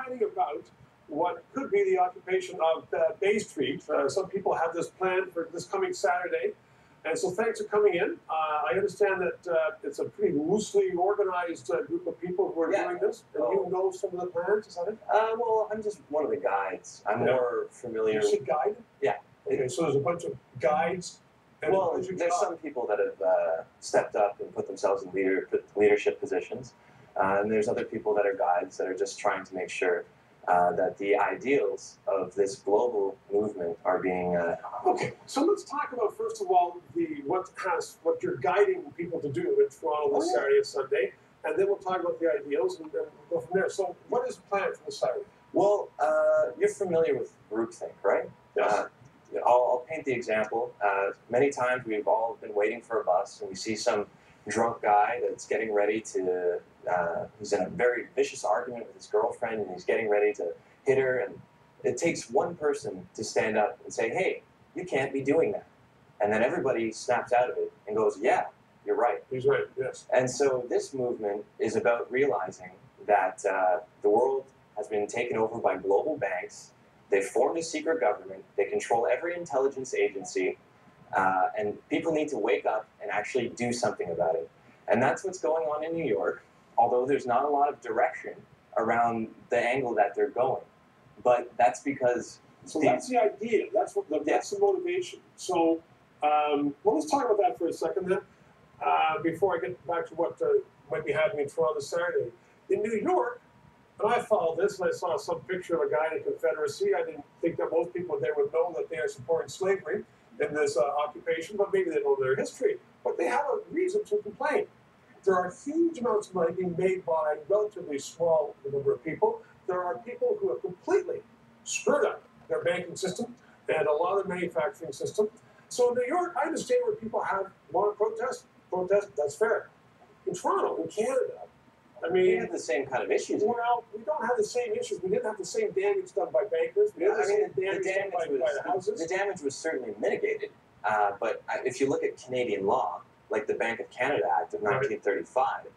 chatting about what could be the occupation of Bay Street. Some people have this planned for this coming Saturday. And so thanks for coming in. I understand that it's a pretty loosely organized group of people who are doing this. And you know some of the plans, is that it? Well, I'm just one of the guides. I'm more familiar. You should guide? Yeah. Okay, so there's a bunch of guides. And well, there's some people that have stepped up and put themselves in leadership positions. And there's other people that are guides that are just trying to make sure that the ideals of this global movement are being... Okay, so let's talk about, first of all, what you're guiding people to do in Toronto this Saturday and Sunday, and then we'll talk about the ideals, and then we'll go from there. So what is the plan for this Saturday? Well, you're familiar with groupthink, right? Yes. I'll paint the example. Many times we've all been waiting for a bus, and we see some drunk guy that's getting ready to... he's in a very vicious argument with his girlfriend, and he's getting ready to hit her, and it takes one person to stand up and say, hey, you can't be doing that. And then everybody snaps out of it and goes, yeah, you're right. He's right, yes. And so this movement is about realizing that the world has been taken over by global banks. They've formed a secret government. They control every intelligence agency. And people need to wake up and actually do something about it. And that's what's going on in New York, although there's not a lot of direction around the angle that they're going. But that's because... So that's the idea. That's the motivation. So well, let's talk about that for a second then, before I get back to what might be happening in Toronto this Saturday. In New York, and I followed this, and I saw some picture of a guy in the Confederacy. I didn't think that most people there would know that they are supporting slavery in this occupation, but maybe they know their history. But they have a reason to complain. There are huge amounts of money being made by a relatively small number of people. There are people who have completely screwed up their banking system and a lot of the manufacturing system. So in New York, I understand where people want to protest, that's fair. In Toronto, in Canada, I mean... We have the same kind of issues. Well, we don't have the same issues. We didn't have the same damage done by bankers. We didn't have the same damage done by the houses. The damage was certainly mitigated. But if you look at Canadian law, like the Bank of Canada Act of 1935,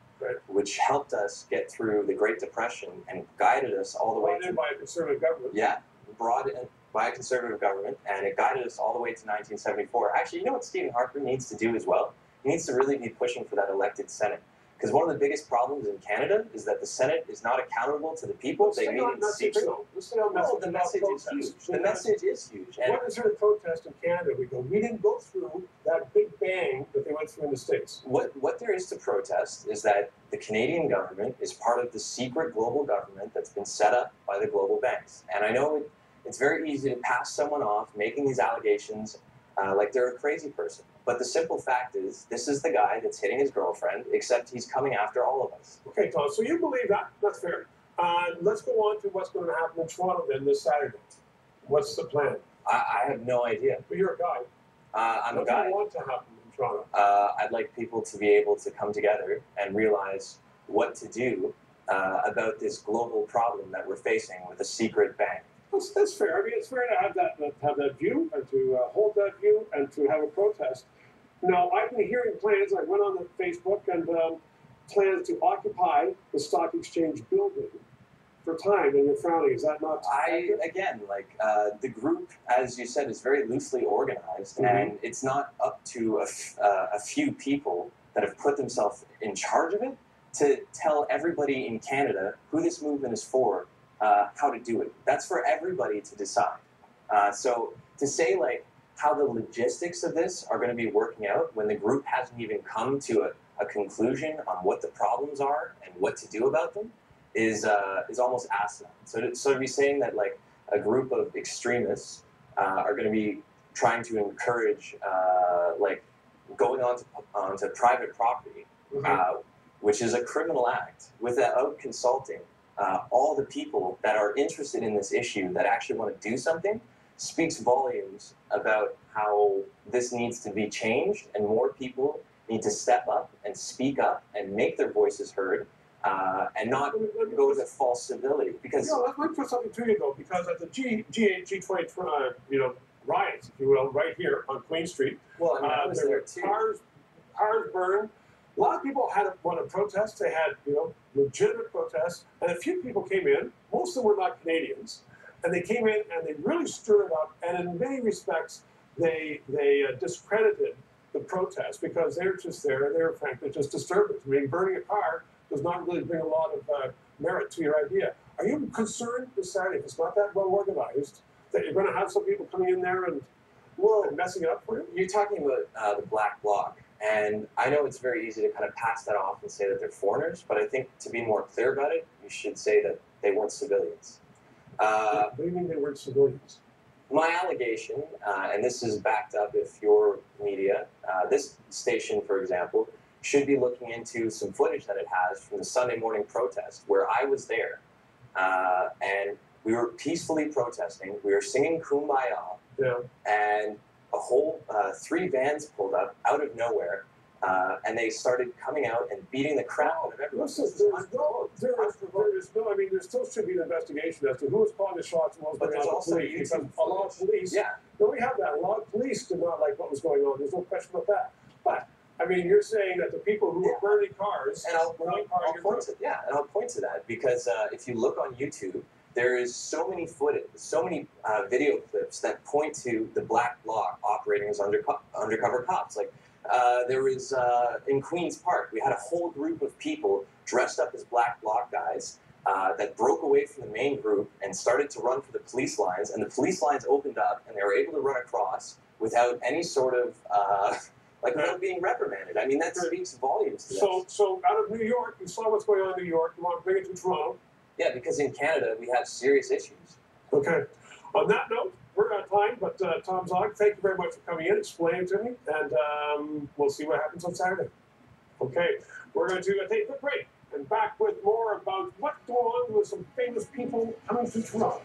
which helped us get through the Great Depression and guided us all the way to... Brought in by a conservative government. Yeah, brought in by a conservative government, and it guided us all the way to 1974. Actually, you know what Stephen Harper needs to do as well? He needs to really be pushing for that elected Senate. Because one of the biggest problems in Canada is that the Senate is not accountable to the people. They meet in secret. No, the message is huge. The message is huge. What is there to protest in Canada? We didn't go through that big bang that they went through in the States. What there is to protest is that the Canadian government is part of the secret global government that's been set up by the global banks. And I know it's very easy to pass someone off making these allegations like they're a crazy person. But the simple fact is, this is the guy that's hitting his girlfriend, except he's coming after all of us. Okay, Tom, so you believe that? That's fair. Let's go on to what's going to happen in Toronto then this Saturday. What's the plan? I have no idea. But you're a guy. I'm a guy. What do you want to happen in Toronto? I'd like people to be able to come together and realize what to do about this global problem that we're facing with a secret bank. That's fair. I mean, it's fair to have that view, and to hold that view, and to have a protest. Now, I've been hearing plans. I went on the Facebook and plans to occupy the Stock Exchange building for time, and you're frowning. Is that not accurate? Again, like the group, as you said, is very loosely organized, and it's not up to a few people that have put themselves in charge of it to tell everybody in Canada who this movement is for. How to do it. That's for everybody to decide. So to say like how the logistics of this are going to be working out when the group hasn't even come to a conclusion on what the problems are and what to do about them is almost asinine. So to be saying that like a group of extremists are going to be trying to encourage like going onto private property, which is a criminal act, without consulting all the people that are interested in this issue that actually want to do something, speaks volumes about how this needs to be changed, and more people need to step up and speak up and make their voices heard, and not go to false civility. Because let me put something to you though, because at the G24 riots, if you will, right here on Queen Street, well, I was there too. Cars burned. A lot of people want to protest. They had legitimate protests, and a few people came in. Most of them were not Canadians, and they came in and they really stirred it up. And in many respects, they discredited the protest because they're just there and they're frankly just disturbers. I mean, burning a car does not really bring a lot of merit to your idea. Are you concerned this Saturday, if it's not that well organized, that you're going to have some people coming in there and messing it up for you? You're talking about the Black Bloc, and I know it's very easy to kind of pass that off and say that they're foreigners, but I think to be more clear about it, you should say that they weren't civilians. What do you mean they weren't civilians? My allegation, and this is backed up if your media, this station, for example, should be looking into some footage that it has from the Sunday morning protest where I was there, and we were peacefully protesting. We were singing Kumbaya, and a whole 3 vans pulled up out of nowhere, and they started coming out and beating the crap out of everyone. Listen, I mean, there still should be an investigation as to who was calling the shots and what was But going there's on also with police, because YouTube a lot of police, Yeah. no, we have that. A lot of police did not like what was going on. There's no question about that. But, I mean, you're saying that the people who were burning cars And I'll were not part of your group. I'll point to that because if you look on YouTube, there is so many footage, so many video clips that point to the Black Bloc operating as undercover cops. Like there was in Queen's Park, we had a whole group of people dressed up as Black Bloc guys that broke away from the main group and started to run for the police lines. And the police lines opened up, and they were able to run across without any sort of without being reprimanded. I mean, that speaks volumes to that. So out of New York, you saw what's going on in New York. You want to bring it to Toronto. Yeah, because in Canada, we have serious issues. Okay. On that note, we're out of time, but Tom Zaugg, thank you very much for coming in, explaining to me, and we'll see what happens on Saturday. Okay, we're going to take a quick break and back with more about what's going on with some famous people coming to Toronto.